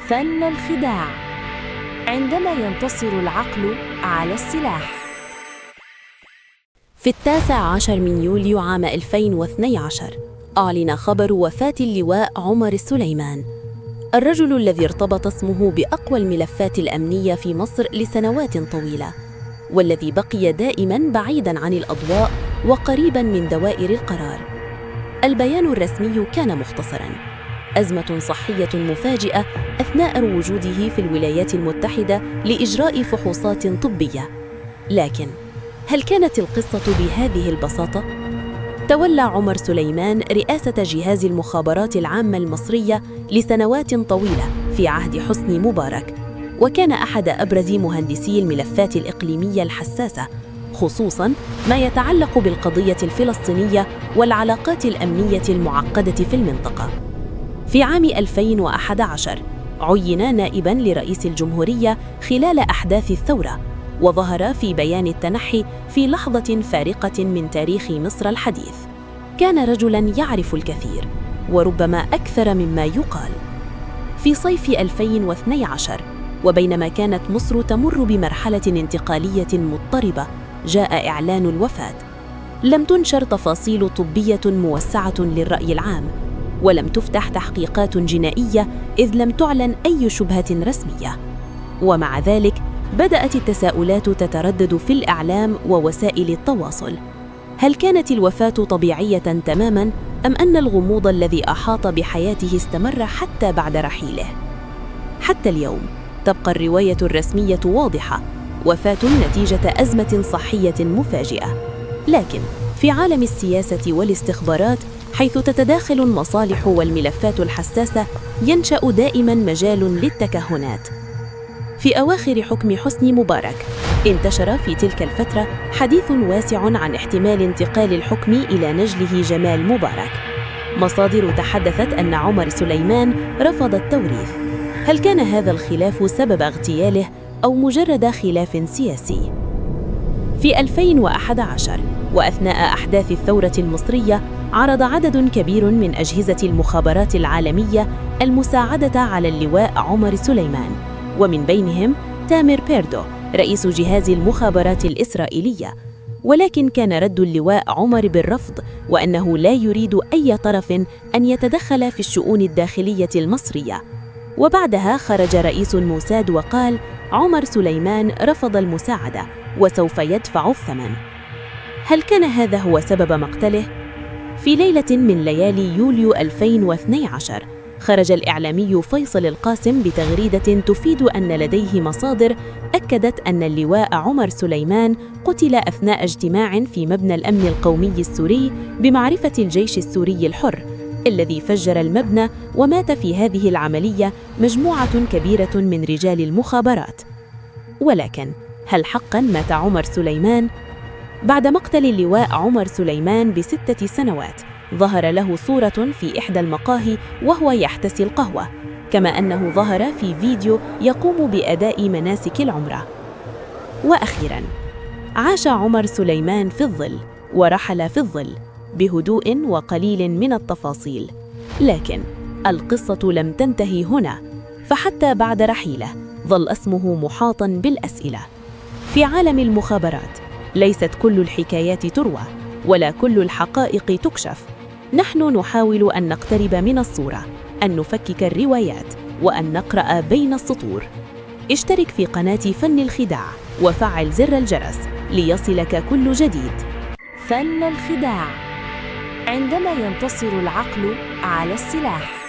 فن الخداع. عندما ينتصر العقل على السلاح. في 19 من يوليو عام 2012 أعلن خبر وفاة اللواء عمر السليمان، الرجل الذي ارتبط اسمه بأقوى الملفات الأمنية في مصر لسنوات طويلة، والذي بقي دائماً بعيداً عن الأضواء وقريباً من دوائر القرار. البيان الرسمي كان مختصراً: أزمة صحية مفاجئة أثناء وجوده في الولايات المتحدة لإجراء فحوصات طبية. لكن هل كانت القصة بهذه البساطة؟ تولى عمر سليمان رئاسة جهاز المخابرات العامة المصرية لسنوات طويلة في عهد حسني مبارك، وكان أحد أبرز مهندسي الملفات الإقليمية الحساسة، خصوصاً ما يتعلق بالقضية الفلسطينية والعلاقات الأمنية المعقدة في المنطقة. في عام 2011 عين نائباً لرئيس الجمهورية خلال أحداث الثورة، وظهر في بيان التنحي في لحظة فارقة من تاريخ مصر الحديث. كان رجلاً يعرف الكثير، وربما أكثر مما يقال. في صيف 2012 وبينما كانت مصر تمر بمرحلة انتقالية مضطربة، جاء إعلان الوفاة. لم تنشر تفاصيل طبية موسعة للرأي العام، ولم تفتح تحقيقات جنائية، إذ لم تعلن أي شبهة رسمية. ومع ذلك بدأت التساؤلات تتردد في الإعلام ووسائل التواصل. هل كانت الوفاة طبيعية تماماً، أم أن الغموض الذي أحاط بحياته استمر حتى بعد رحيله؟ حتى اليوم تبقى الرواية الرسمية واضحة: وفاة نتيجة أزمة صحية مفاجئة. لكن في عالم السياسة والاستخبارات، حيث تتداخل المصالح والملفات الحساسة، ينشأ دائماً مجال للتكهنات. في أواخر حكم حسني مبارك انتشر في تلك الفترة حديث واسع عن احتمال انتقال الحكم إلى نجله جمال مبارك. مصادر تحدثت أن عمر سليمان رفض التوريث. هل كان هذا الخلاف سبب اغتياله أو مجرد خلاف سياسي؟ في 2011 وأثناء أحداث الثورة المصرية، عرض عدد كبير من أجهزة المخابرات العالمية المساعدة على اللواء عمر سليمان، ومن بينهم تامر بيردو رئيس جهاز المخابرات الإسرائيلية. ولكن كان رد اللواء عمر بالرفض، وأنه لا يريد أي طرف أن يتدخل في الشؤون الداخلية المصرية. وبعدها خرج رئيس الموساد وقال: عمر سليمان رفض المساعدة وسوف يدفع الثمن. هل كان هذا هو سبب مقتله؟ في ليلة من ليالي يوليو 2012 خرج الإعلامي فيصل القاسم بتغريدة تفيد أن لديه مصادر أكدت أن اللواء عمر سليمان قتل أثناء اجتماع في مبنى الأمن القومي السوري بمعرفة الجيش السوري الحر، الذي فجر المبنى، ومات في هذه العملية مجموعة كبيرة من رجال المخابرات. ولكن هل حقاً مات عمر سليمان؟ بعد مقتل اللواء عمر سليمان ب6 سنوات، ظهر له صورة في إحدى المقاهي وهو يحتسي القهوة، كما أنه ظهر في فيديو يقوم بأداء مناسك العمرة. وأخيراً عاش عمر سليمان في الظل ورحل في الظل بهدوء وقليل من التفاصيل. لكن القصة لم تنتهي هنا، فحتى بعد رحيله ظل اسمه محاطاً بالأسئلة. في عالم المخابرات ليست كل الحكايات تروى، ولا كل الحقائق تكشف. نحن نحاول أن نقترب من الصورة، أن نفكك الروايات، وأن نقرأ بين السطور. اشترك في قناة فن الخداع وفعل زر الجرس ليصلك كل جديد. فن الخداع. عندما ينتصر العقل على السلاح.